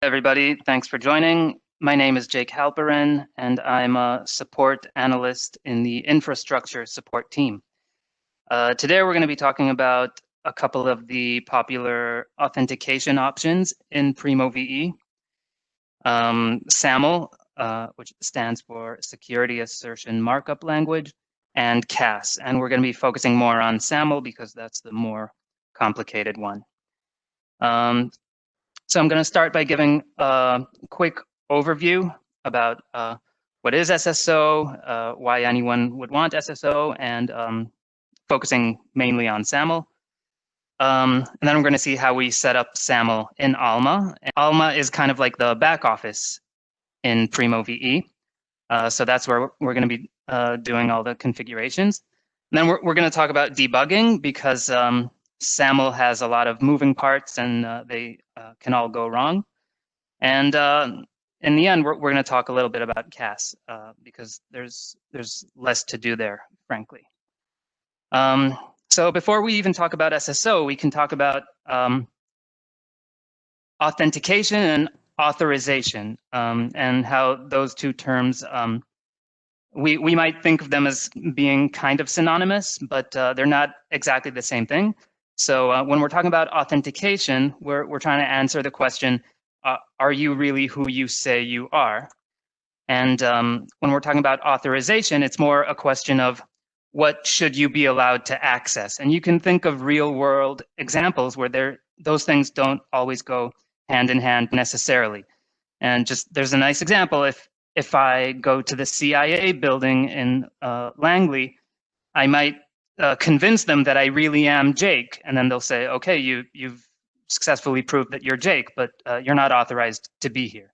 Everybody, thanks for joining. My name is Jake Halperin, and I'm a support analyst in the infrastructure support team. Today, we're going to be talking about a couple of the popular authentication options in Primo VE. SAML, which stands for Security Assertion Markup Language, and CAS. And we're going to be focusing more on SAML because that's the more complicated one. So I'm going to start by giving a quick overview about what is SSO, why anyone would want SSO, and focusing mainly on SAML. And then I'm going to see how we set up SAML in Alma. And Alma is kind of like the back office in Primo VE. So that's where we're going to be doing all the configurations. And then we're going to talk about debugging because SAML has a lot of moving parts and they can all go wrong. And in the end, we're going to talk a little bit about CAS because there's less to do there, frankly. So before we even talk about SSO, we can talk about authentication and authorization and how those two terms, we might think of them as being kind of synonymous, but they're not exactly the same thing. So when we're talking about authentication, we're trying to answer the question, are you really who you say you are? And when we're talking about authorization, it's more a question of what should you be allowed to access? And you can think of real world examples where those things don't always go hand in hand necessarily. And just there's a nice example. If I go to the CIA building in Langley, I might convince them that I really am Jake, and then they'll say, okay, you've successfully proved that you're Jake, but you're not authorized to be here.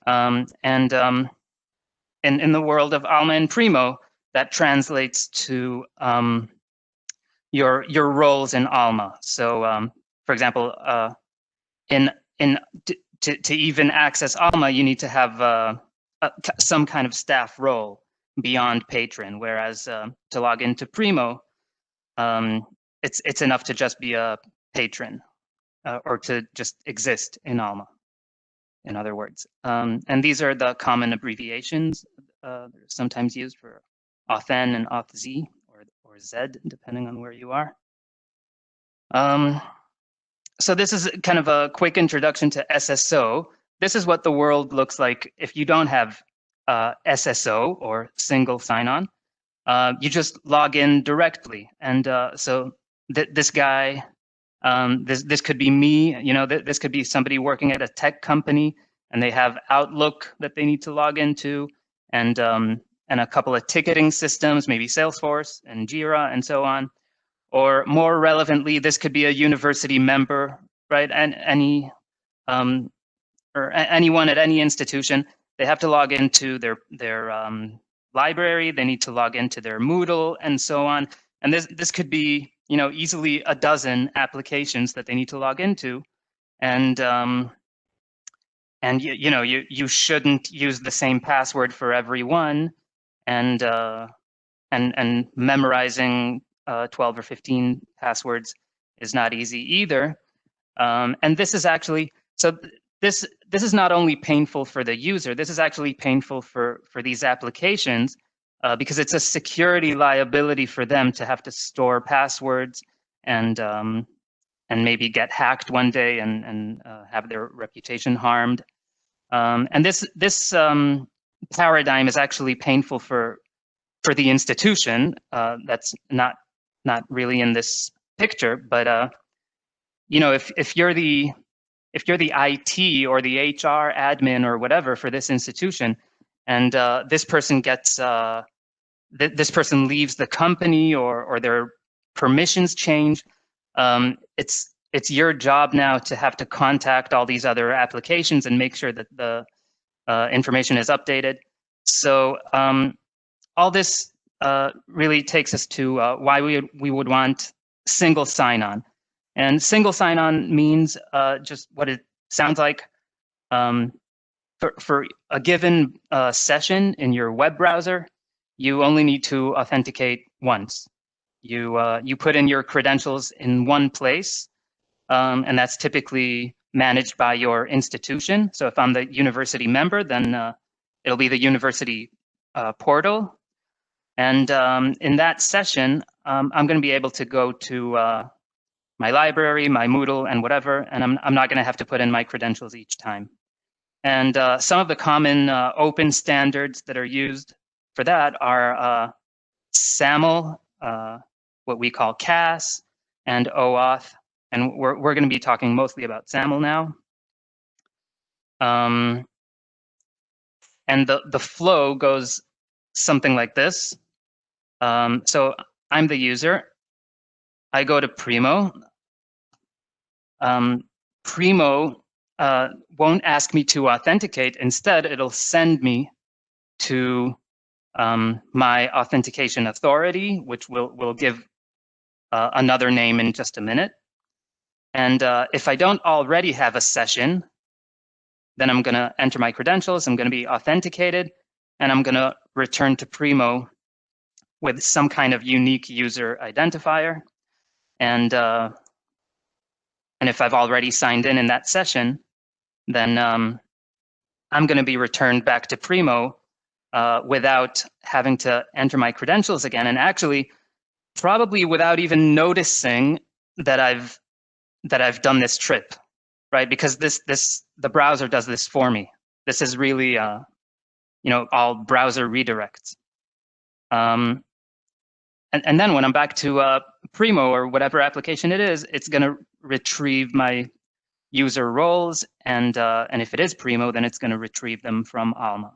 In the world of Alma and Primo, that translates to your roles in Alma. So, for example, to even access Alma, you need to have some kind of staff role beyond patron, whereas to log into Primo, it's enough to just be a patron or to just exist in Alma, in other words. And these are the common abbreviations that are sometimes used for Authn and Authz or Z, depending on where you are. So this is kind of a quick introduction to SSO. This is what the world looks like if you don't have SSO or single sign-on. You just log in directly, and so this guy, this could be me. You know, this could be somebody working at a tech company, and they have Outlook that they need to log into, and a couple of ticketing systems, maybe Salesforce and Jira, and so on. Or more relevantly, this could be a university member, right? And anyone at any institution. They have to log into their library. They need to log into their Moodle and so on. And this could be, you know, easily a dozen applications that they need to log into. And you know, you shouldn't use the same password for every one. And memorizing 12 or 15 passwords is not easy either. And this is actually, so this is not only painful for the user, this is actually painful for these applications because it's a security liability for them to have to store passwords and maybe get hacked one day and have their reputation harmed. And this paradigm is actually painful for the institution. That's not really in this picture, but you know, if you're the IT or the HR admin or whatever for this institution, and this person gets this person leaves the company or their permissions change, it's your job now to have to contact all these other applications and make sure that the information is updated. So all this really takes us to why we would want single sign-on. And single sign-on means just what it sounds like. For a given session in your web browser, you only need to authenticate once. You put in your credentials in one place, and that's typically managed by your institution. So if I'm the university member, then it'll be the university portal. And in that session, I'm going to be able to go to my library, my Moodle, and whatever, and I'm not going to have to put in my credentials each time. And some of the common open standards that are used for that are SAML, what we call CAS, and OAuth. And we're going to be talking mostly about SAML now. And the flow goes something like this. So I'm the user. I go to Primo. Primo won't ask me to authenticate. Instead, it'll send me to my authentication authority, which we'll give another name in just a minute. And if I don't already have a session, then I'm going to enter my credentials. I'm going to be authenticated, and I'm going to return to Primo with some kind of unique user identifier. And if I've already signed in that session, then I'm going to be returned back to Primo without having to enter my credentials again, and actually probably without even noticing that I've done this trip, right? Because the browser does this for me. This is really all browser redirects. And then when I'm back to Primo or whatever application it is, it's going to retrieve my user roles, and if it is Primo, then it's going to retrieve them from Alma.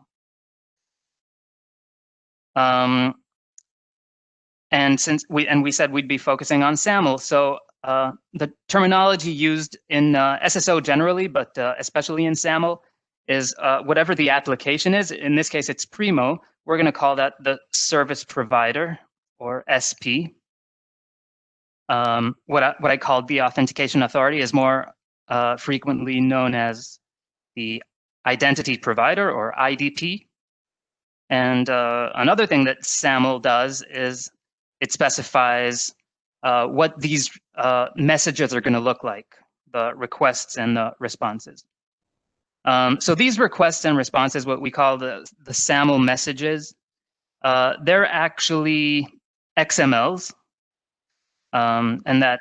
And since we said we'd be focusing on SAML, so the terminology used in SSO generally, but especially in SAML, is whatever the application is. In this case, it's Primo. We're going to call that the service provider, or SP. What I called the authentication authority is more frequently known as the identity provider, or IDP. And another thing that SAML does is it specifies what these messages are going to look like, the requests and the responses. So these requests and responses, what we call the SAML messages, they're actually XMLs, and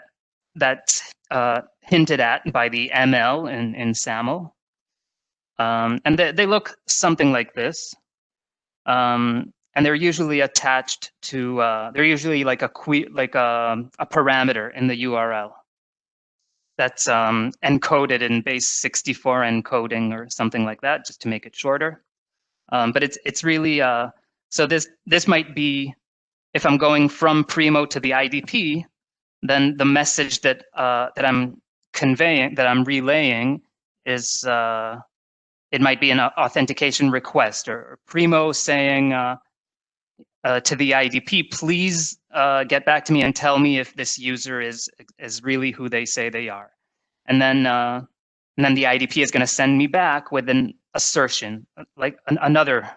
that's hinted at by the ML in SAML. And they look something like this. And they're usually attached to, they're usually like a parameter in the URL that's encoded in base 64 encoding or something like that, just to make it shorter. But it's really, so this might be, if I'm going from Primo to the IDP, then the message that I'm conveying, that I'm relaying, is it might be an authentication request, or Primo saying to the IDP, please get back to me and tell me if this user is really who they say they are. And then the IDP is going to send me back with an assertion, like another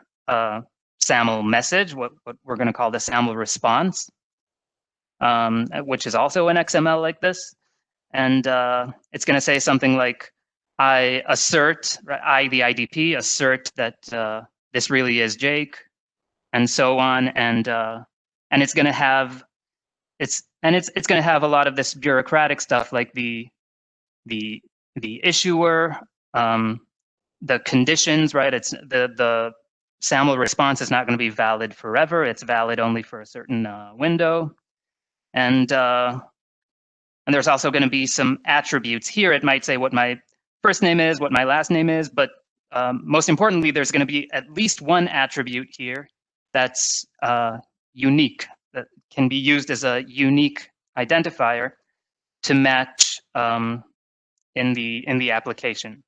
SAML message, what we're going to call the SAML response, which is also an XML like this. And it's going to say something like, I assert, I, the IDP, assert that this really is Jake, and so on. And it's going to have it's going to have a lot of this bureaucratic stuff, like the issuer, the conditions, right? It's the SAML response is not going to be valid forever. It's valid only for a certain window, and there's also going to be some attributes here. It might say what my first name is, what my last name is, but most importantly, there's going to be at least one attribute here that's unique, that can be used as a unique identifier to match in the application.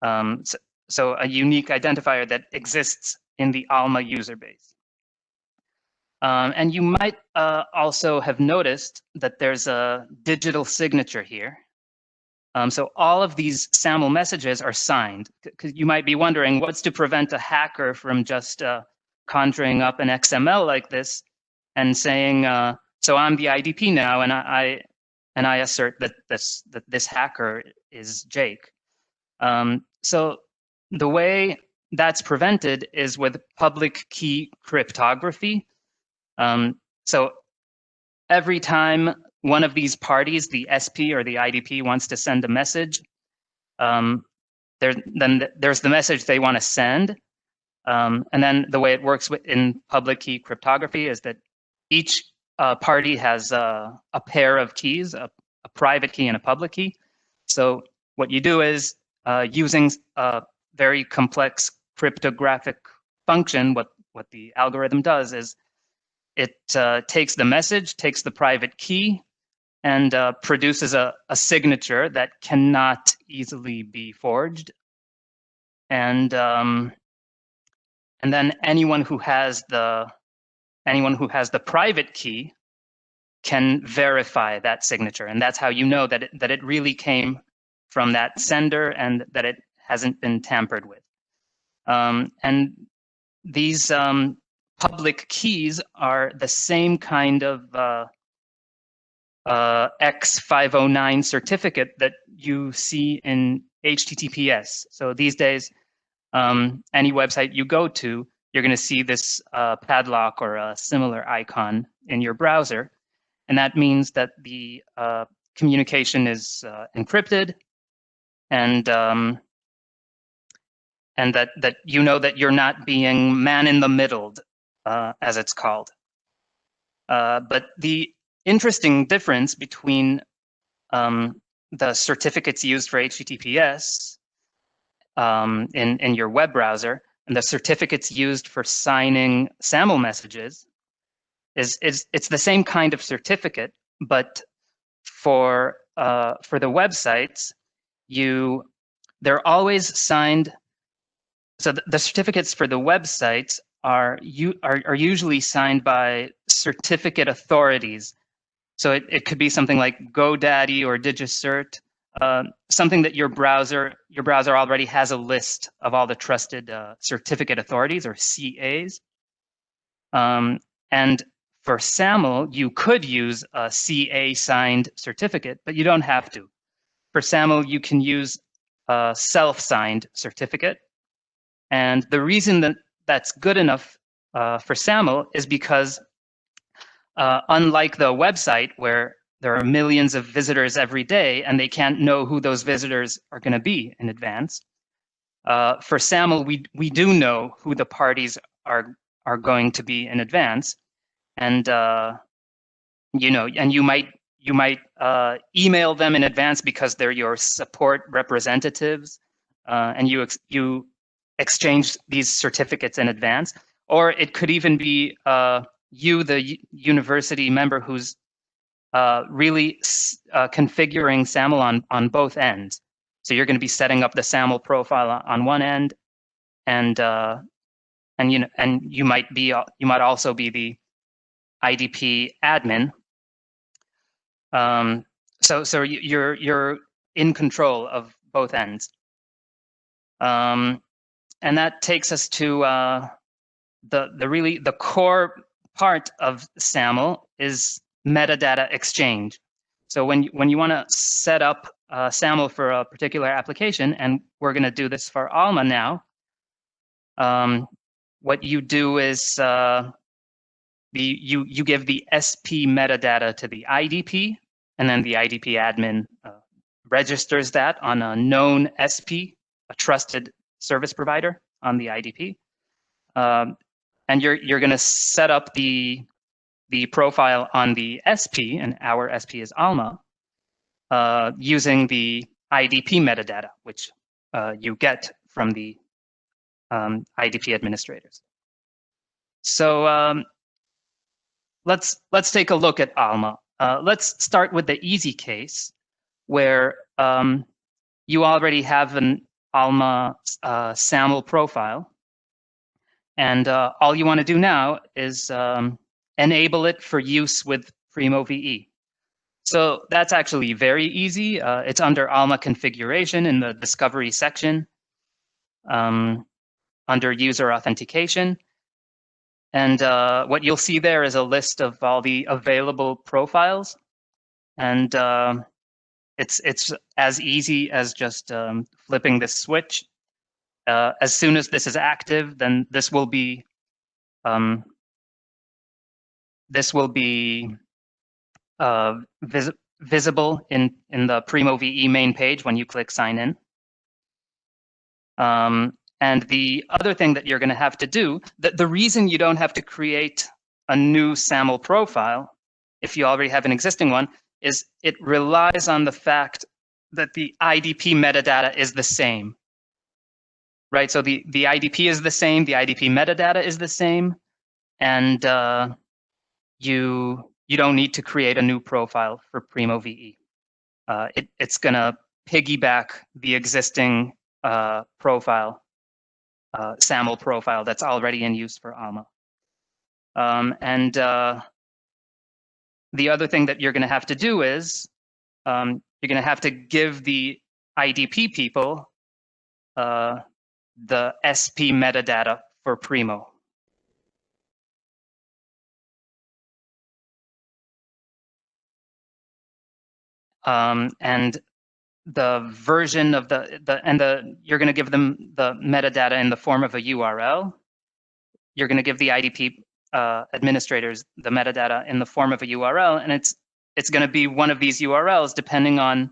So a unique identifier that exists in the Alma user base. And you might also have noticed that there's a digital signature here. So all of these SAML messages are signed. Because you might be wondering, what's to prevent a hacker from just conjuring up an XML like this and saying, so I'm the IDP now, and I assert that this hacker is Jake. So the way that's prevented is with public key cryptography. So every time one of these parties, the SP or the IDP, wants to send a message, then there's the message they want to send. And then the way it works in public key cryptography is that each party has a pair of keys, a private key and a public key. So what you do is using a very complex cryptographic function, what the algorithm does is it takes the message, takes the private key, and produces a signature that cannot easily be forged. And then anyone who has the private key can verify that signature, and that's how you know that it really came from that sender and that it hasn't been tampered with. And these public keys are the same kind of X509 certificate that you see in HTTPS. So these days, any website you go to, you're going to see this padlock or a similar icon in your browser. And that means that the communication is encrypted, and that you know that you're not being man-in-the-middled, as it's called. But the interesting difference between the certificates used for HTTPS in your web browser and the certificates used for signing SAML messages is it's the same kind of certificate, but for the websites, they're always signed. So the certificates for the websites are usually signed by certificate authorities. So it could be something like GoDaddy or DigiCert, something that your browser already has a list of all the trusted certificate authorities, or CAs. And for SAML, you could use a CA signed certificate, but you don't have to. For SAML, you can use a self-signed certificate. And the reason that that's good enough for SAML is because unlike the website where there are millions of visitors every day and they can't know who those visitors are going to be in advance, for SAML, we do know who the parties are going to be in advance. And and you might email them in advance because they're your support representatives, and you exchange these certificates in advance. Or it could even be you, the university member, who's really configuring SAML on both ends. So you're going to be setting up the SAML profile on one end, and you might also be the IDP admin. So you're in control of both ends. And that takes us to the core part of SAML is metadata exchange. So when you want to set up SAML for a particular application, and we're going to do this for Alma now, what you do is you give the SP metadata to the IDP, and then the IDP admin registers that on a known SP, a trusted service provider on the IDP. And you're going to set up the profile on the SP, and our SP is Alma, using the IDP metadata, which you get from the IDP administrators. So let's take a look at Alma. Let's start with the easy case, where you already have an Alma SAML profile. And all you want to do now is enable it for use with Primo VE. So that's actually very easy. It's under Alma configuration in the discovery section, under user authentication. And what you'll see there is a list of all the available profiles. And It's as easy as just flipping this switch. As soon as this is active, then this will be visible in the Primo VE main page when you click sign in. And the other thing that you're going to have to do, the reason you don't have to create a new SAML profile if you already have an existing one, is it relies on the fact that the IDP metadata is the same. Right, so the IDP is the same, the IDP metadata is the same, and you don't need to create a new profile for Primo VE. It's going to piggyback the existing profile, SAML profile that's already in use for Alma. And the other thing that you're going to have to do is you're going to have to give the IDP people the SP metadata for Primo. And the version of you're going to give them the metadata in the form of a URL. You're going to give the IDP administrators the metadata in the form of a URL, and it's going to be one of these URLs depending on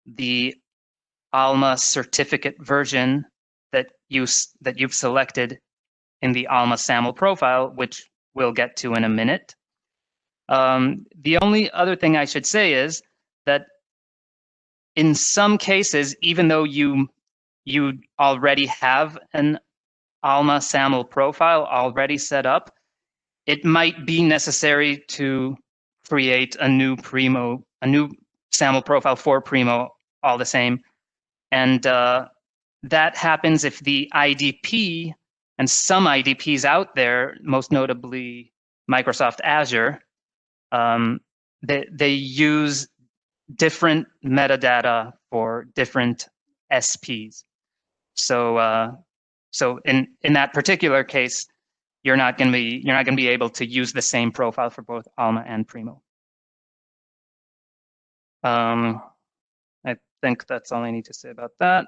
the Alma certificate version that you've selected in the Alma SAML profile, which we'll get to in a minute. The only other thing I should say is that in some cases, even though you already have an Alma SAML profile already set up, it might be necessary to create a new SAML profile for Primo all the same. And that happens if the IDP and some IDPs out there, most notably Microsoft Azure, they use different metadata for different SPs. So so in that particular case, you're not going to be able to use the same profile for both Alma and Primo. I think that's all I need to say about that.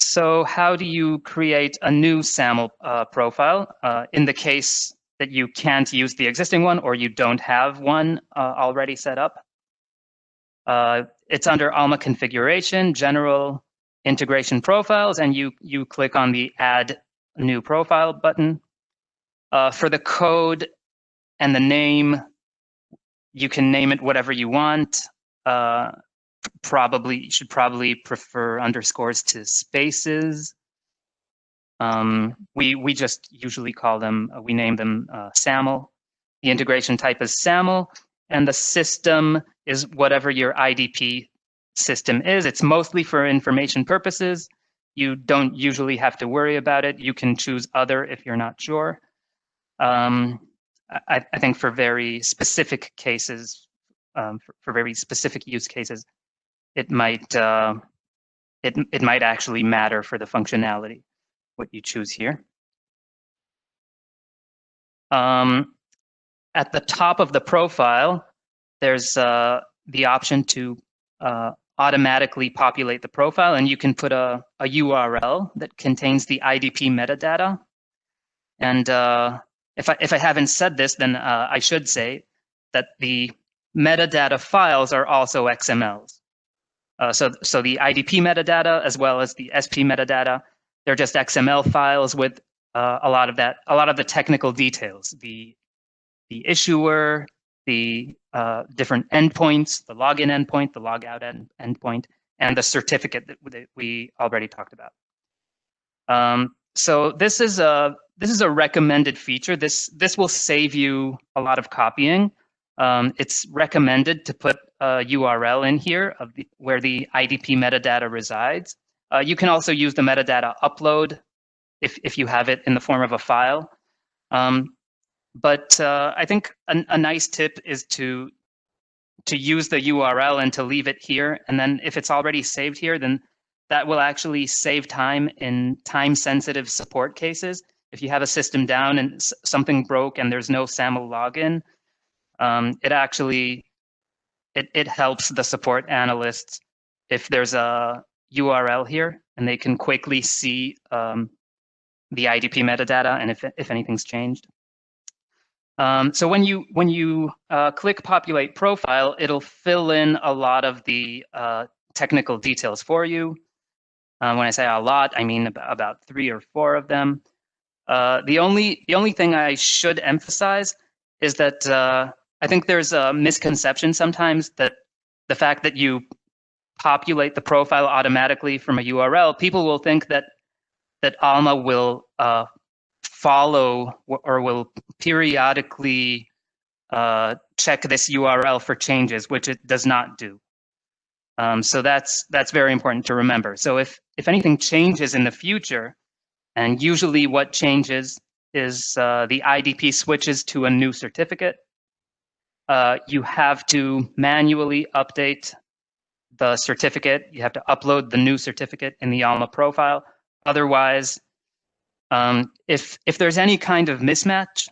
So how do you create a new SAML profile in the case that you can't use the existing one or you don't have one already set up? It's under Alma Configuration, General, Integration Profiles, and you click on the Add New Profile button. For the code and the name, you can name it whatever you want. You should probably prefer underscores to spaces. We just usually call them, we name them SAML. The integration type is SAML, and the system is whatever your IDP system is. It's mostly for information purposes. You don't usually have to worry about it. You can choose other if you're not sure. I think for very specific cases, for very specific use cases, it might actually matter for the functionality what you choose here. At the top of the profile, there's the option to automatically populate the profile, and you can put a URL that contains the IDP metadata. And if I haven't said this, then I should say that the metadata files are also XMLs. So the IDP metadata as well as the SP metadata, they're just XML files with a lot of the technical details, the issuer, the different endpoints, the login endpoint, the logout endpoint, and the certificate that we already talked about. So this is a recommended feature. This will save you a lot of copying. It's recommended to put a URL in here of where the IDP metadata resides. You can also use the metadata upload if you have it in the form of a file. But I think a nice tip is to use the URL and to leave it here. And then if it's already saved here, then that will actually save time in time-sensitive support cases. If you have a system down and something broke and there's no SAML login, it actually it helps the support analysts if there's a URL here and they can quickly see the IDP metadata and if anything's changed. So when you click populate profile, it'll fill in a lot of the technical details for you. When I say a lot, I mean about 3 or 4 of them. The only thing I should emphasize is that I think there's a misconception sometimes that the fact that you populate the profile automatically from a URL, people will think that Alma will follow or will periodically check this URL for changes, which it does not do. So that's very important to remember. So if anything changes in the future, and usually what changes is the IDP switches to a new certificate, you have to manually update the certificate. You have to upload the new certificate in the Alma profile. Otherwise, if there's any kind of mismatch,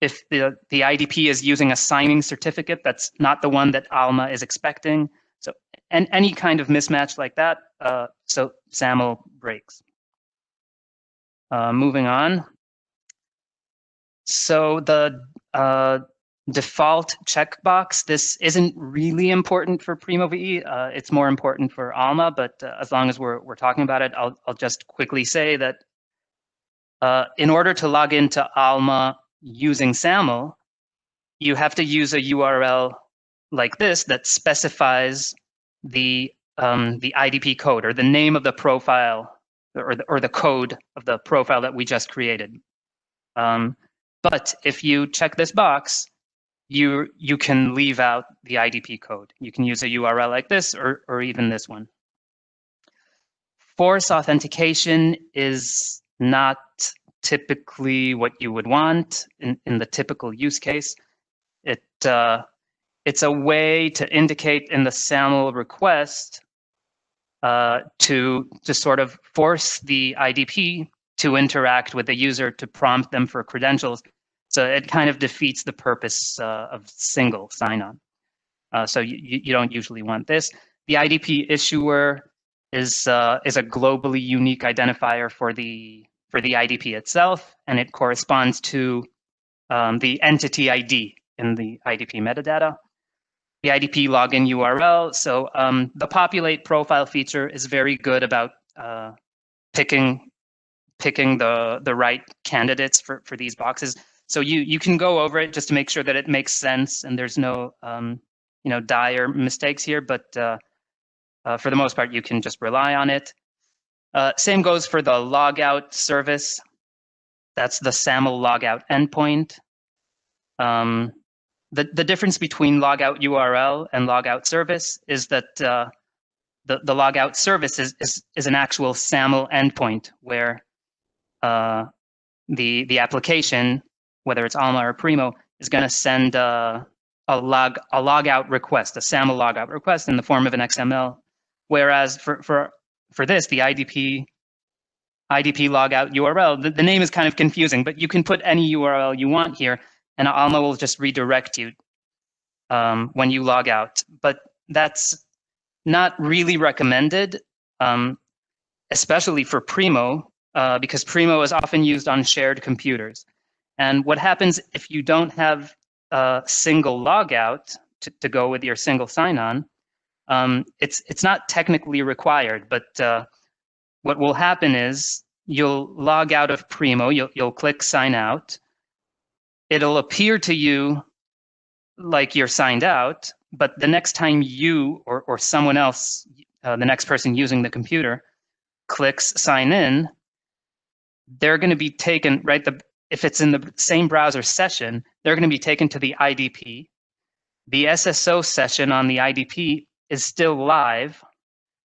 if the IDP is using a signing certificate that's not the one that Alma is expecting, so and any kind of mismatch like that, so SAML breaks. Moving on. So the default checkbox, this isn't really important for Primo VE. It's more important for Alma, but as long as we're talking about it, I'll just quickly say that in order to log into Alma using SAML, you have to use a URL like this that specifies the IDP code or the name of the profile or the code of the profile that we just created. But if you check this box, you can leave out the IDP code. You can use a URL like this or even this one. Force authentication is not typically what you would want in the typical use case. It's a way to indicate in the SAML request to sort of force the IDP to interact with the user to prompt them for credentials. So it kind of defeats the purpose of single sign-on. So you don't usually want this. The IDP issuer is a globally unique identifier for the IDP itself, and it corresponds to the entity ID in the IDP metadata. The IDP login URL. So the populate profile feature is very good about picking the right candidates for these boxes. So you can go over it just to make sure that it makes sense and there's no dire mistakes here. But for the most part, you can just rely on it. Same goes for the logout service. That's the SAML logout endpoint. The difference between logout URL and logout service is that the logout service is an actual SAML endpoint where the application, whether it's Alma or Primo, is going to send a logout request, a SAML logout request in the form of an XML. Whereas for this, the IDP logout URL, the name is kind of confusing, but you can put any URL you want here, and Alma will just redirect you when you log out. But that's not really recommended, especially for Primo, because Primo is often used on shared computers. And what happens if you don't have a single logout to go with your single sign-on? It's not technically required, but what will happen is you'll log out of Primo, you'll click sign out. It'll appear to you like you're signed out, but the next time you or someone else, the next person using the computer, clicks sign in, they're going to be taken, right? If it's in the same browser session, they're going to be taken to the IDP. The SSO session on the IDP is still live.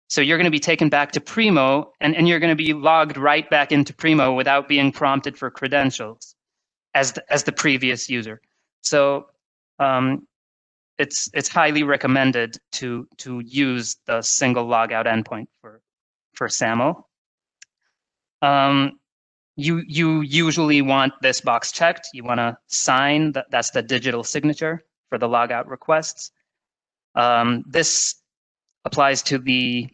So you're going to be taken back to Primo, and you're going to be logged right back into Primo without being prompted for credentials as the previous user. So it's highly recommended to use the single logout endpoint for SAML. You usually want this box checked. You want to sign, that's the digital signature for the logout requests. This applies to the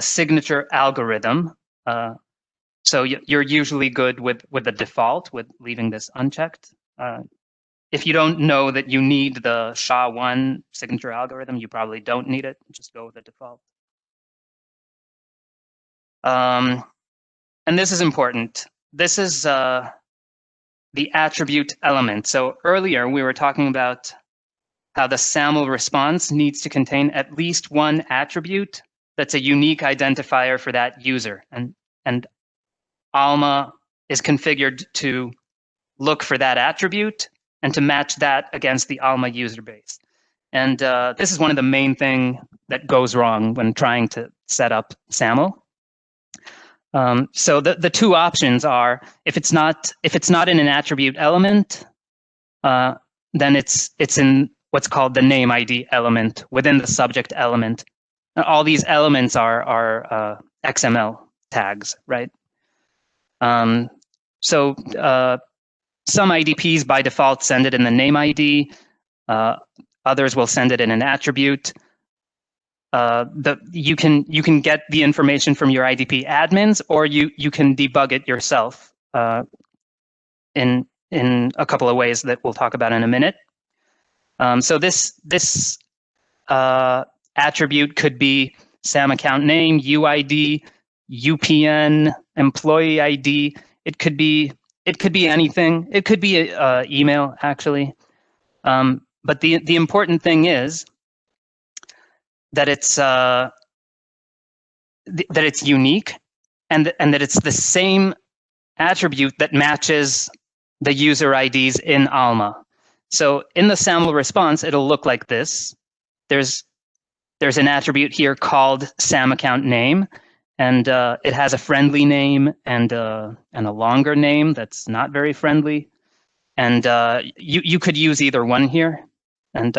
signature algorithm. So you're usually good with the default, with leaving this unchecked. If you don't know that you need the SHA-1 signature algorithm, you probably don't need it. Just go with the default. And this is important. This is the attribute element. So earlier we were talking about how the SAML response needs to contain at least one attribute that's a unique identifier for that user. And Alma is configured to look for that attribute and to match that against the Alma user base. And this is one of the main things that goes wrong when trying to set up SAML. So the two options are, if it's not in an attribute element, then it's in what's called the name ID element within the subject element. And all these elements are XML tags, right? So some IDPs by default send it in the name ID. Others will send it in an attribute. You can get the information from your IDP admins, or you can debug it yourself in a couple of ways that we'll talk about in a minute. So this attribute could be SAM account name, UID, UPN, employee ID. It could be anything. It could be email, actually. But the important thing is that it's unique, and that it's the same attribute that matches the user IDs in Alma. So in the SAML response, it'll look like this. There's an attribute here called SAM account name, and it has a friendly name and a longer name that's not very friendly. And you could use either one here, and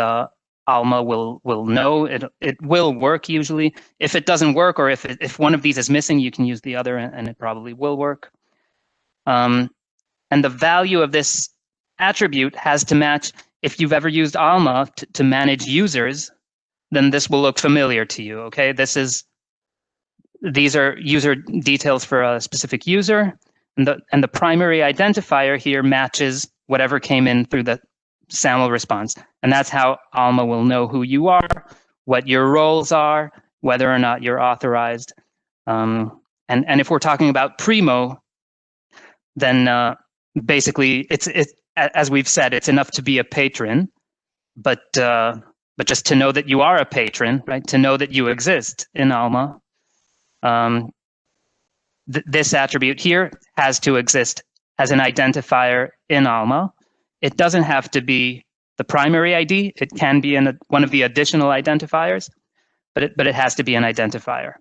Alma will know. It will work usually. If it doesn't work, or if one of these is missing, you can use the other, and it probably will work. And the value of this attribute has to match. If you've ever used Alma to manage users, then this will look familiar to you. Okay, these are user details for a specific user, and the primary identifier here matches whatever came in through the SAML response, and that's how Alma will know who you are, what your roles are, whether or not you're authorized. And if we're talking about Primo, then basically it's as we've said, it's enough to be a patron, but just to know that you are a patron, right? To know that you exist in Alma. This attribute here has to exist as an identifier in Alma. It doesn't have to be the primary ID. It can be one of the additional identifiers, but it has to be an identifier.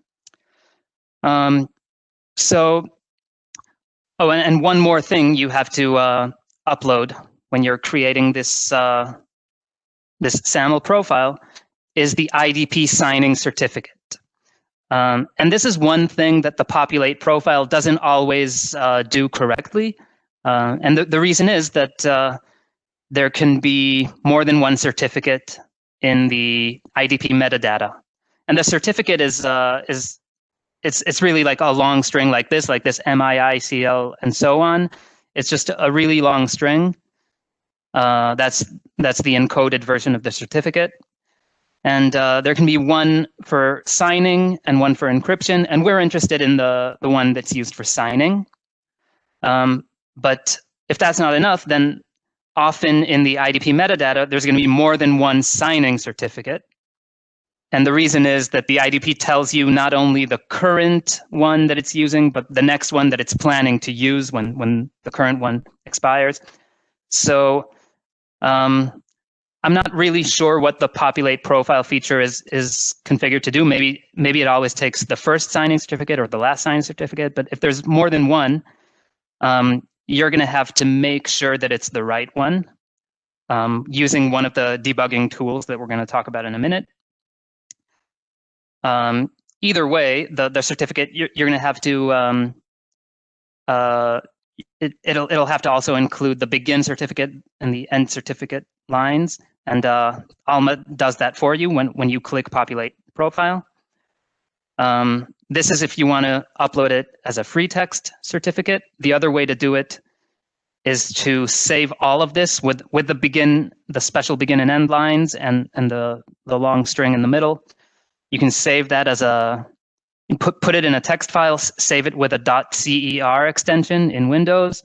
And one more thing you have to upload when you're creating this this SAML profile is the IDP signing certificate. And this is one thing that the populate profile doesn't always do correctly. And the reason is that there can be more than one certificate in the IDP metadata. And the certificate is it's really like a long string like this MIICL and so on. It's just a really long string. That's the encoded version of the certificate. And there can be one for signing and one for encryption. And we're interested in the one that's used for signing. But if that's not enough, then often in the IDP metadata, there's going to be more than one signing certificate. And the reason is that the IDP tells you not only the current one that it's using, but the next one that it's planning to use when the current one expires. So I'm not really sure what the populate profile feature is configured to do. Maybe it always takes the first signing certificate or the last signing certificate. But if there's more than one, you're going to have to make sure that it's the right one using one of the debugging tools that we're going to talk about in a minute. Either way, the certificate, you're going to have to it'll have to also include the begin certificate and the end certificate lines, and Alma does that for you when you click populate profile. This is if you want to upload it as a free text certificate. The other way to do it is to save all of this with the special begin and end lines and the long string in the middle. You can save that as put it in a text file, save it with a .cer extension in Windows,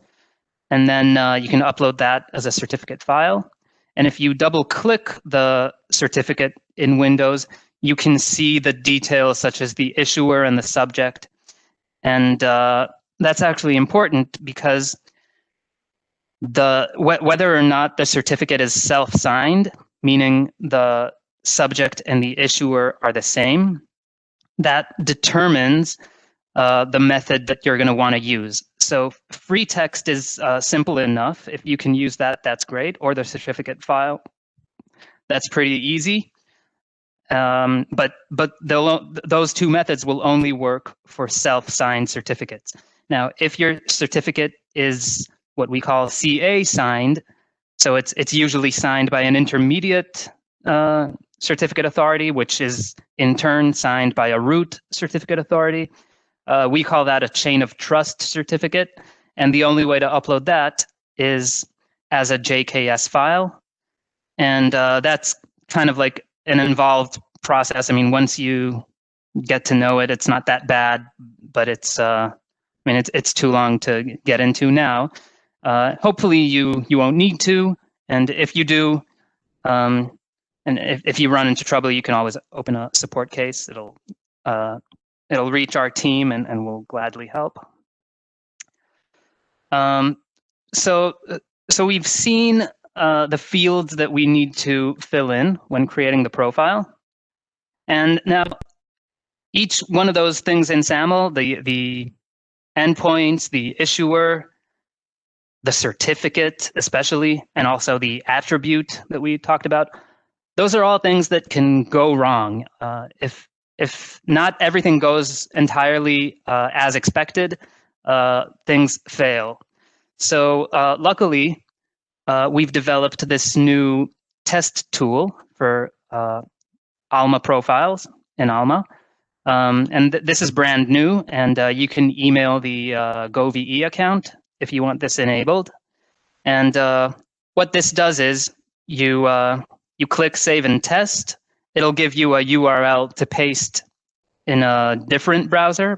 and then you can upload that as a certificate file. And if you double click the certificate in Windows, you can see the details such as the issuer and the subject. And that's actually important because whether or not the certificate is self-signed, meaning the subject and the issuer are the same, that determines the method that you're going to want to use. So free text is simple enough. If you can use that, that's great. Or the certificate file, that's pretty easy. But those two methods will only work for self-signed certificates. Now, if your certificate is what we call CA signed, so it's usually signed by an intermediate certificate authority, which is in turn signed by a root certificate authority. We call that a chain of trust certificate. And the only way to upload that is as a JKS file. And that's kind of like an involved process. I mean, once you get to know it, it's not that bad, but it's too long to get into now. Hopefully you won't need to. And if you do, and if you run into trouble, you can always open a support case. It'll reach our team and we'll gladly help. So we've seen the fields that we need to fill in when creating the profile. And now each one of those things in SAML, the endpoints, the issuer, the certificate especially, and also the attribute that we talked about, those are all things that can go wrong. If not everything goes entirely as expected, things fail. So luckily, we've developed this new test tool for Alma profiles in Alma. And this is brand new, and you can email the GoVE account if you want this enabled. And what this does is you click Save and Test. It'll give you a URL to paste in a different browser,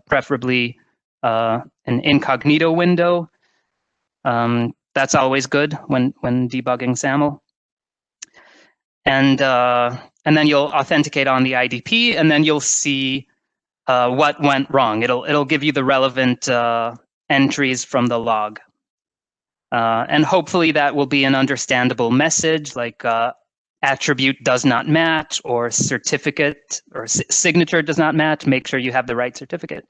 preferably an incognito window. That's always good when debugging SAML. And then you'll authenticate on the IDP, and then you'll see what went wrong. It'll give you the relevant entries from the log. And hopefully that will be an understandable message like attribute does not match, or certificate or signature does not match. Make sure you have the right certificate.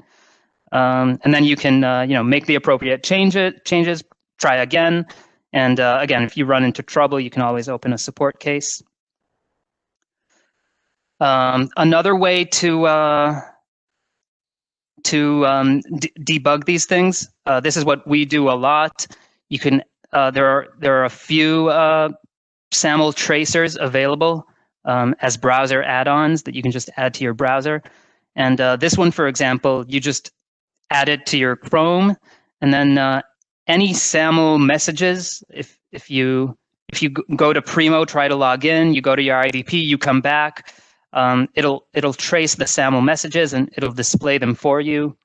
And then you can make the appropriate changes, try again. And again, if you run into trouble, you can always open a support case. Another way to debug these things, this is what we do a lot. You can there are a few SAML tracers available as browser add-ons that you can just add to your browser. And this one, for example, you just add it to your Chrome, and then any SAML messages, if you go to Primo, try to log in, you go to your IDP, you come back, it'll trace the SAML messages and it'll display them for you.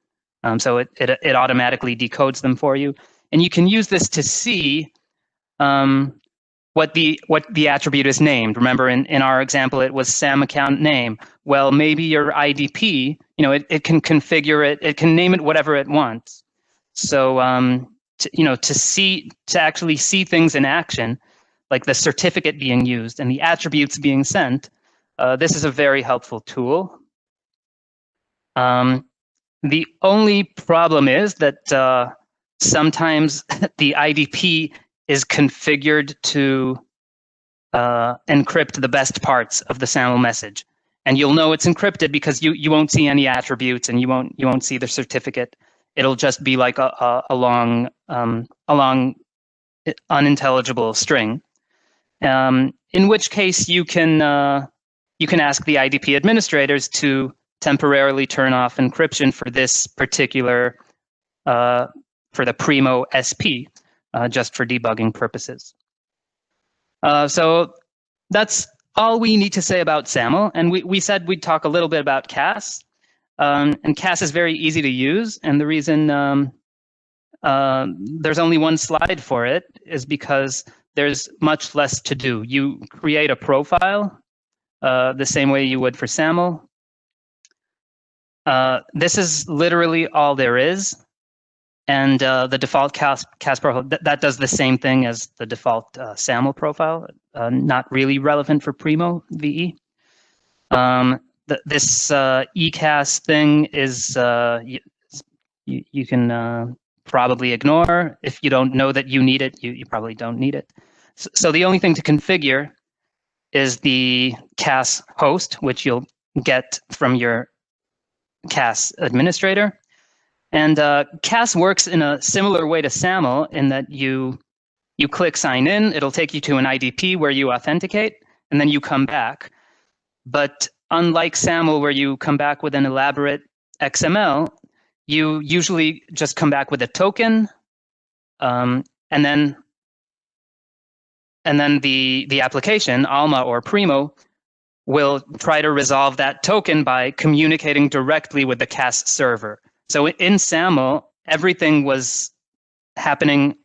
So it automatically decodes them for you, and you can use this to see what the attribute is named. Remember, in our example, it was SAM account name. Well, maybe your IDP, it can configure it. It can name it whatever it wants. So to actually see things in action, like the certificate being used and the attributes being sent, this is a very helpful tool. The only problem is that sometimes the IDP is configured to encrypt the best parts of the SAML message, and you'll know it's encrypted because you won't see any attributes and you won't see the certificate. it'll just be like a long unintelligible string. In which case you can ask the IDP administrators to temporarily turn off encryption for this particular for the Primo SP, just for debugging purposes. So that's all we need to say about SAML. And we said we'd talk a little bit about CAS. And CAS is very easy to use. And the reason there's only one slide for it is because there's much less to do. You create a profile the same way you would for SAML. This is literally all there is. And the default CAS profile, that does the same thing as the default SAML profile, not really relevant for Primo VE. This ECAS thing is, you can probably ignore. If you don't know that you need it, you probably don't need it. So the only thing to configure is the CAS host, which you'll get from your CAS administrator. And CAS works in a similar way to SAML in that you click sign in, it'll take you to an IDP where you authenticate, and then you come back. But unlike SAML, where you come back with an elaborate XML, you usually just come back with a token, and then the application, Alma or Primo, will try to resolve that token by communicating directly with the CAS server. So in SAML, everything was happening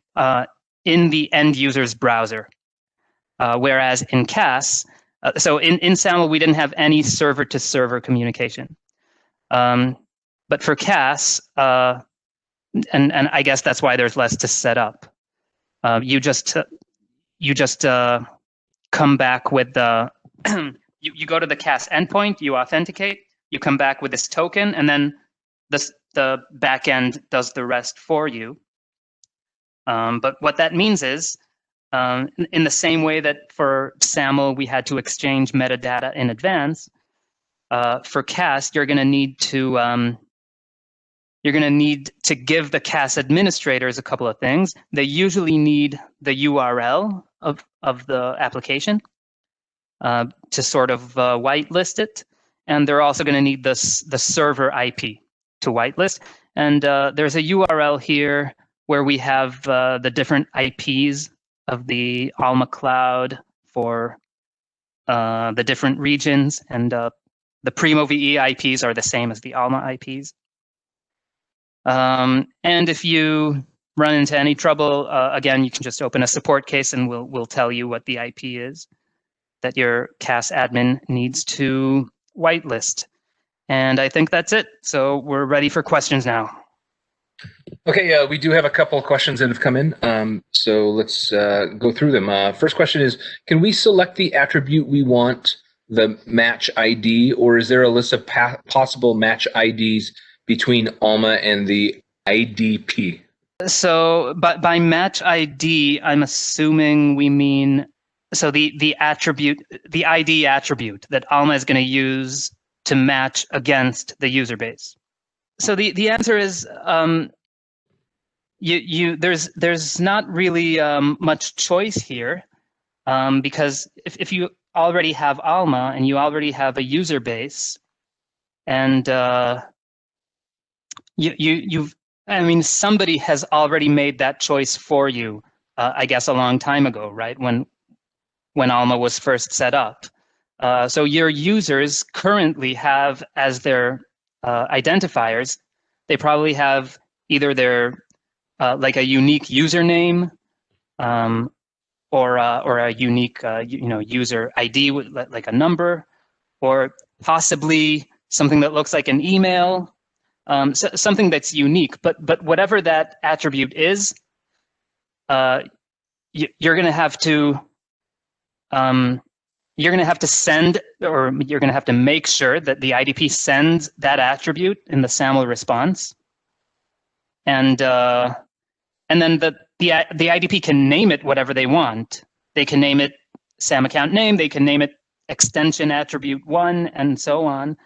in the end user's browser, whereas in CAS, so in SAML, we didn't have any server-to-server communication. But for CAS, and I guess that's why there's less to set up. You just come back with the you go to the CAS endpoint, you authenticate, you come back with this token, and then the backend does the rest for you. But what that means is, in the same way that for SAML we had to exchange metadata in advance, for CAS you're going to need to give the CAS administrators a couple of things. They usually need the URL of the application to sort of whitelist it, and they're also going to need the server IP to whitelist. And there's a URL here where we have the different IPs of the Alma cloud for the different regions, and the Primo VE IPs are the same as the Alma IPs. And if you run into any trouble, again, you can just open a support case and we'll tell you what the IP is that your CAS admin needs to whitelist. And I think that's it. So we're ready for questions now. Okay, we do have a couple of questions that have come in. So let's go through them. First question is, can we select the attribute we want, the match ID, or is there a list of possible match IDs between Alma and the IDP? So by match ID, I'm assuming we mean, so the attribute, the ID attribute that Alma is going to use to match against the user base. So the answer is there's not really much choice here, because if you already have Alma and you already have a user base, and I mean, somebody has already made that choice for you, I guess a long time ago, right? When Alma was first set up. So your users currently have as their identifiers, they probably have either their like a unique username, or a unique user ID with like a number, or possibly something that looks like an email. So something that's unique, but whatever that attribute is, you're going to have to send, or you're going to have to make sure that the IDP sends that attribute in the SAML response, and then the IDP can name it whatever they want. They can name it SAM account name. They can name it extension attribute 1, and so on.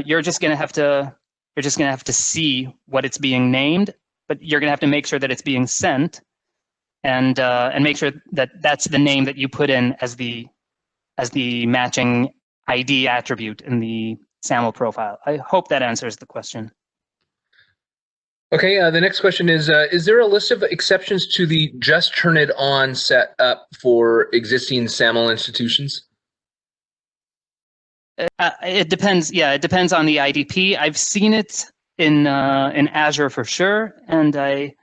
You're just going to have to You're just going to have to see what it's being named, but you're going to have to make sure that it's being sent, and make sure that that's the name that you put in as the matching ID attribute in the SAML profile. I hope that answers the question. Okay, the next question is there a list of exceptions to the just turn it on set up for existing SAML institutions? It depends. Yeah, it depends on the IDP. I've seen it in Azure for sure, and I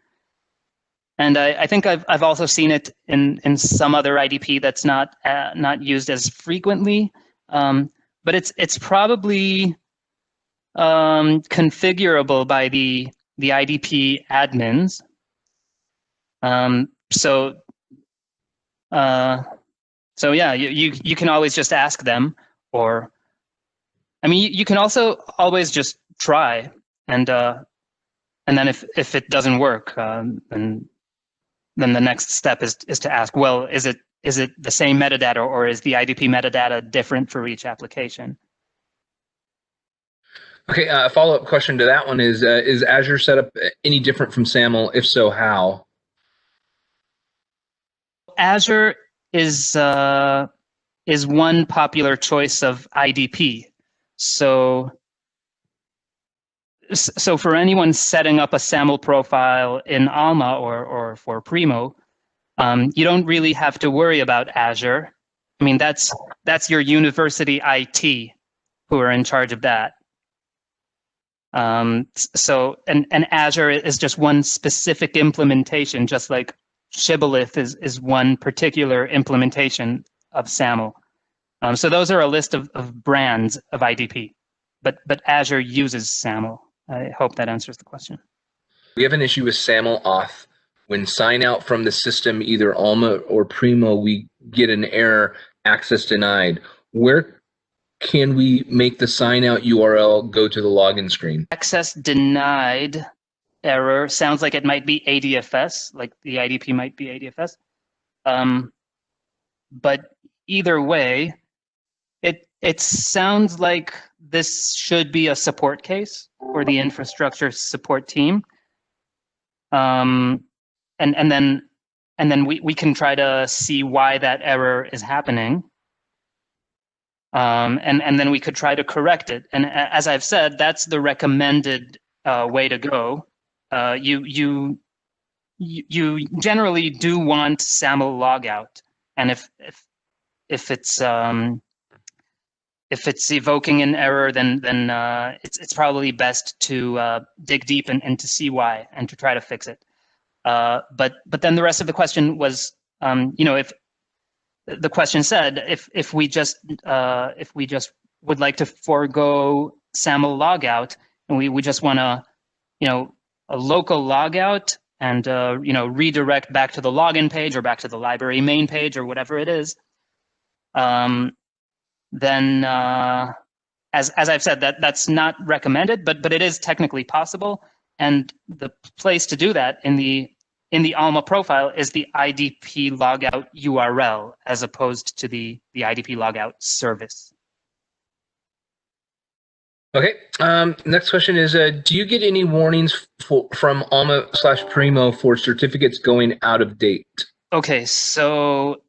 think I've also seen it in some other IDP that's not used as frequently. But it's probably configurable by the IDP admins. So yeah, you can always just ask them, or I mean, you can also always just try, and then if it doesn't work, then the next step is to ask, well, is it the same metadata, or is the IDP metadata different for each application? Okay, a follow-up question to that one is Azure setup any different from SAML? If so, how? Azure is one popular choice of IDP. So for anyone setting up a SAML profile in Alma or for Primo, you don't really have to worry about Azure. I mean, that's your university IT who are in charge of that. So Azure is just one specific implementation, just like Shibboleth is one particular implementation of SAML. So those are a list of brands of IDP, but Azure uses SAML. I hope that answers the question. We have an issue with SAML auth. When sign out from the system, either Alma or Primo, we get an error, access denied. Where can we make the sign out URL go to the login screen? Access denied error sounds like it might be ADFS, like the IDP might be ADFS. But either way, it sounds like this should be a support case for the infrastructure support team. And then we can try to see why that error is happening. And then we could try to correct it. And as I've said, that's the recommended way to go. You generally do want SAML logout, and if it's evoking an error, then it's probably best to dig deep and to see why and to try to fix it. But then the rest of the question was, if the question said, if we just would like to forego SAML logout, and we just want to, a local logout and redirect back to the login page or back to the library main page or whatever it is, then as I've said, that's not recommended, but it is technically possible. And the place to do that in the Alma profile is the IDP logout URL, as opposed to the IDP logout service. Okay. Next question is, do you get any warnings from Alma/Primo for certificates going out of date? Okay, so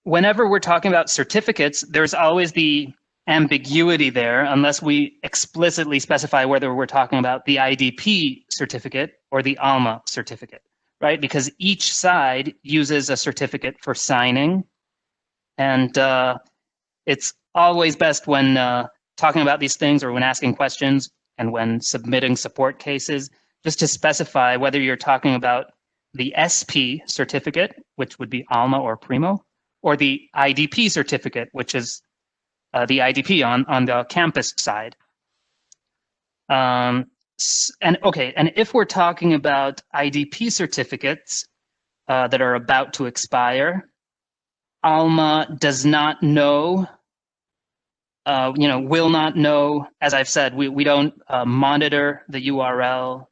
whenever we're talking about certificates, there's always the ambiguity there, unless we explicitly specify whether we're talking about the IDP certificate or the Alma certificate, right? Because each side uses a certificate for signing. And it's always best when talking about these things, or when asking questions and when submitting support cases, just to specify whether you're talking about the SP certificate, which would be Alma or Primo, or the IDP certificate, which is the IDP on the campus side. And if we're talking about IDP certificates that are about to expire, Alma does not know, will not know. As I've said, we don't monitor the URL.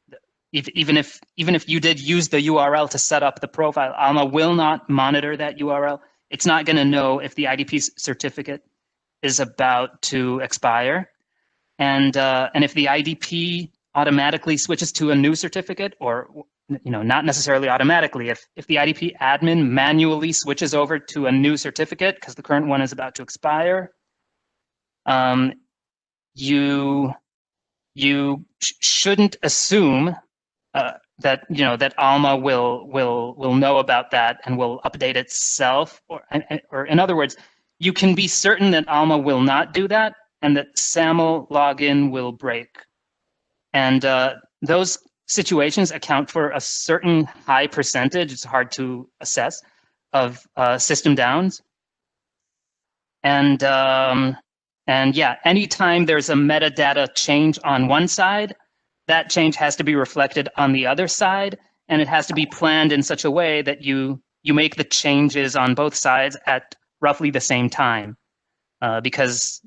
Even if you did use the URL to set up the profile, Alma will not monitor that URL. It's not going to know if the IDP certificate is about to expire. and if the IDP automatically switches to a new certificate, or not necessarily automatically, if the IDP admin manually switches over to a new certificate because the current one is about to expire, you shouldn't assume that that Alma will know about that and will update itself, or in other words, you can be certain that Alma will not do that and that SAML login will break. And those situations account for a certain high percentage, it's hard to assess, of system downs. And yeah, anytime there's a metadata change on one side, that change has to be reflected on the other side, and it has to be planned in such a way that you make the changes on both sides at roughly the same time, because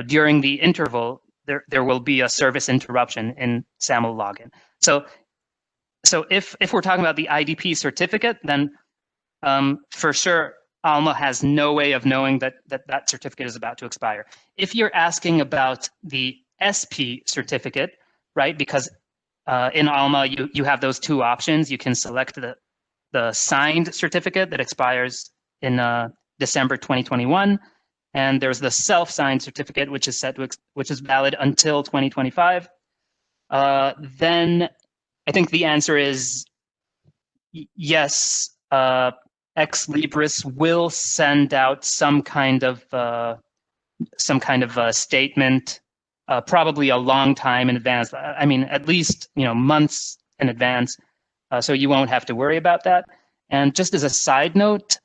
during the interval there will be a service interruption in SAML login. So if we're talking about the IDP certificate, then for sure Alma has no way of knowing that certificate is about to expire. If you're asking about the SP certificate, right? Because in Alma, you have those two options. You can select the signed certificate that expires in December 2021, and there's the self-signed certificate, which is valid until 2025. Then I think the answer is yes. Ex Libris will send out some kind of statement. Probably a long time in advance. I mean, at least months in advance, so you won't have to worry about that. And just as a side note,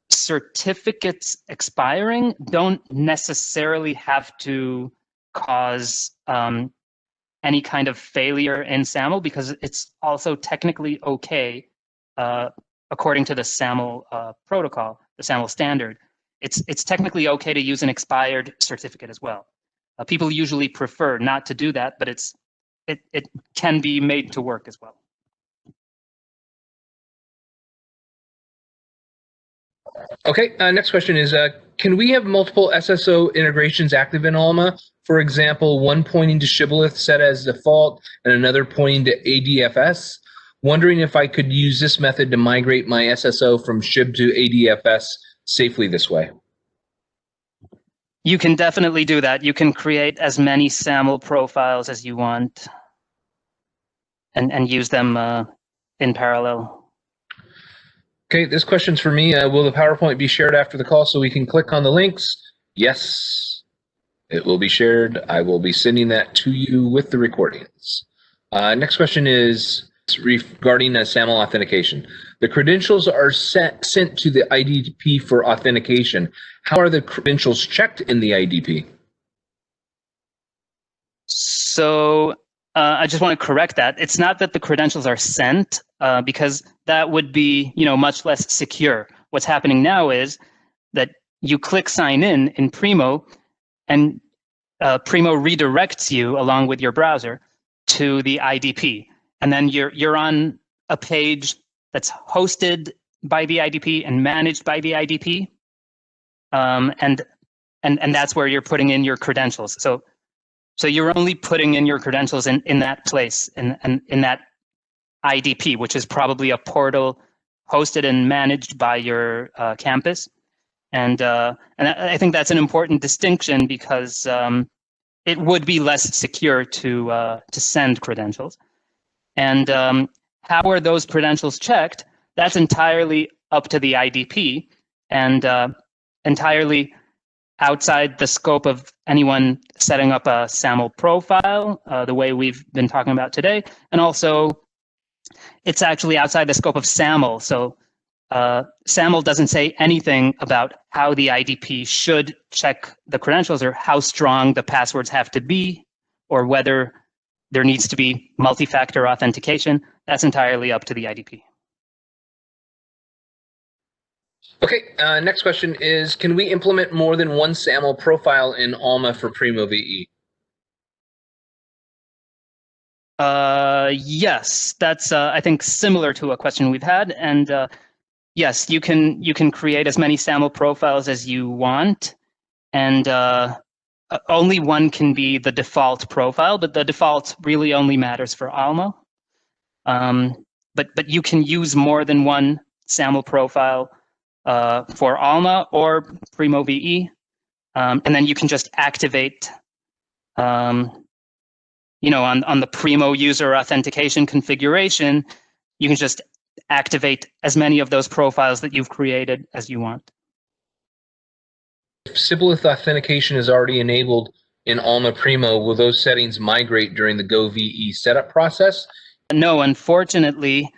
certificates expiring don't necessarily have to cause any kind of failure in SAML, because it's also technically okay, according to the SAML protocol, the SAML standard. It's technically okay to use an expired certificate as well. People usually prefer not to do that, but it can be made to work as well. Okay, next question is, can we have multiple SSO integrations active in Alma? For example, one pointing to Shibboleth set as default and another pointing to ADFS. Wondering if I could use this method to migrate my SSO from Shib to ADFS safely this way. You can definitely do that. You can create as many SAML profiles as you want and use them in parallel. Okay, this question's for me. Will the PowerPoint be shared after the call so we can click on the links? Yes, it will be shared. I will be sending that to you with the recordings. Next question is regarding SAML authentication. The credentials are sent to the IDP for authentication. How are the credentials checked in the IDP? So I just want to correct that. It's not that the credentials are sent, because that would be much less secure. What's happening now is that you click sign in Primo, and Primo redirects you along with your browser to the IDP, and then you're on a page that's hosted by the IDP and managed by the IDP, and that's where you're putting in your credentials. So you're only putting in your credentials in that place, in that IDP, which is probably a portal hosted and managed by your campus. And I think that's an important distinction, because it would be less secure to send credentials. And how are those credentials checked? That's entirely up to the IDP, and entirely outside the scope of anyone setting up a SAML profile, the way we've been talking about today. And also, it's actually outside the scope of SAML. So SAML doesn't say anything about how the IDP should check the credentials, or how strong the passwords have to be, or whether there needs to be multi-factor authentication. That's entirely up to the IDP. Okay, next question is, can we implement more than one SAML profile in Alma for Primo VE? Yes, that's I think similar to a question we've had, and yes, you can create as many SAML profiles as you want, and only one can be the default profile, but the default really only matters for Alma. But you can use more than one SAML profile for Alma or Primo VE, and then you can just activate, on the Primo user authentication configuration, you can just activate as many of those profiles that you've created as you want. If Shibboleth authentication is already enabled in Alma Primo, will those settings migrate during the Go VE setup process? No, unfortunately,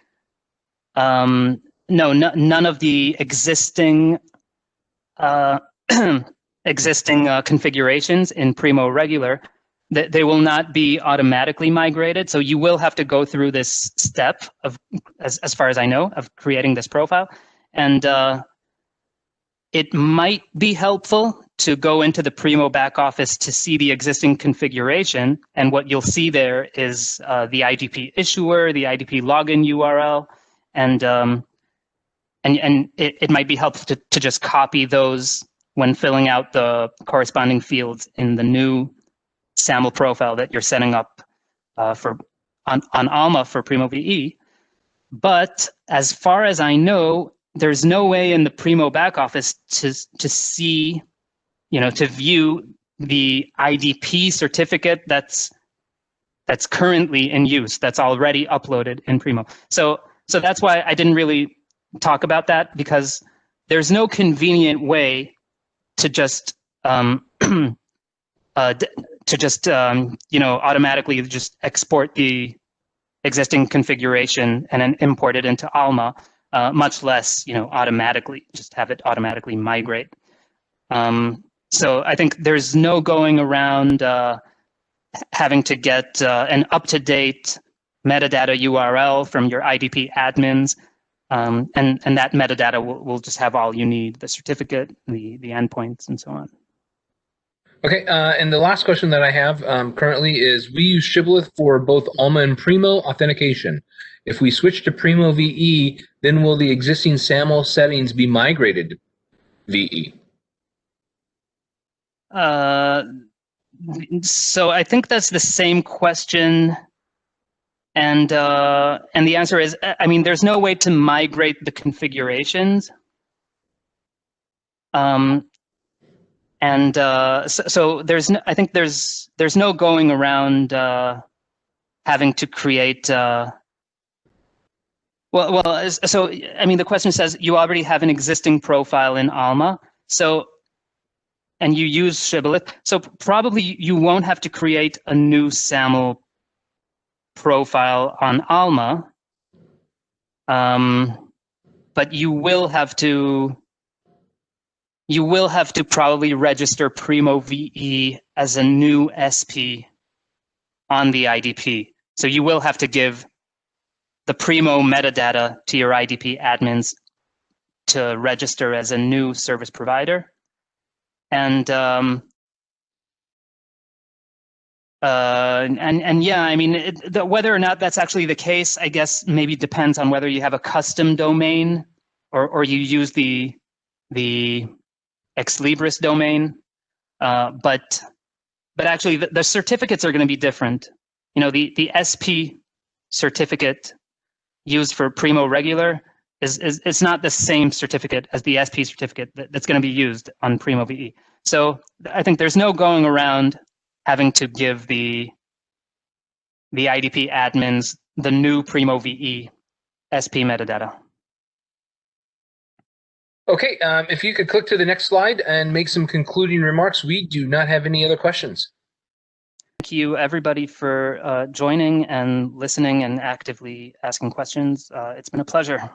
no, none of the existing configurations in Primo regular, they will not be automatically migrated. So you will have to go through this step of, as far as I know, of creating this profile. And it might be helpful to go into the Primo back office to see the existing configuration. And what you'll see there is the IDP issuer, the IDP login URL, and it might be helpful to just copy those when filling out the corresponding fields in the new SAML profile that you're setting up on Alma for Primo VE. But as far as I know, there's no way in the Primo back office to see, to view the IDP certificate that's currently in use, that's already uploaded in Primo. So that's why I didn't really talk about that, because there's no convenient way to just automatically just export the existing configuration and then import it into Alma, much less automatically just have it automatically migrate. So I think there's no going around having to get an up-to-date metadata URL from your IDP admins, and that metadata will just have all you need: the certificate, the endpoints, and so on. Okay, and the last question that I have currently is, we use Shibboleth for both Alma and Primo authentication. If we switch to Primo VE, then will the existing SAML settings be migrated to VE? So I think that's the same question. And the answer is, I mean, there's no way to migrate the configurations. So there's no, I think there's no going around having to create. So I mean, the question says you already have an existing profile in Alma, and you use Shibboleth, so probably you won't have to create a new SAML profile on Alma, but you will have to probably register Primo VE as a new SP on the IDP. So you will have to give the Primo metadata to your IDP admins to register as a new service provider. And yeah, I mean, whether or not that's actually the case, I guess maybe depends on whether you have a custom domain or you use the Ex Libris domain. But actually, the certificates are going to be different. The SP certificate used for Primo regular is not the same certificate as the SP certificate that's going to be used on Primo VE. So I think there's no going around having to give the IDP admins the new Primo VE SP metadata. Okay, if you could click to the next slide and make some concluding remarks. We do not have any other questions. Thank you, everybody, for joining and listening and actively asking questions. It's been a pleasure.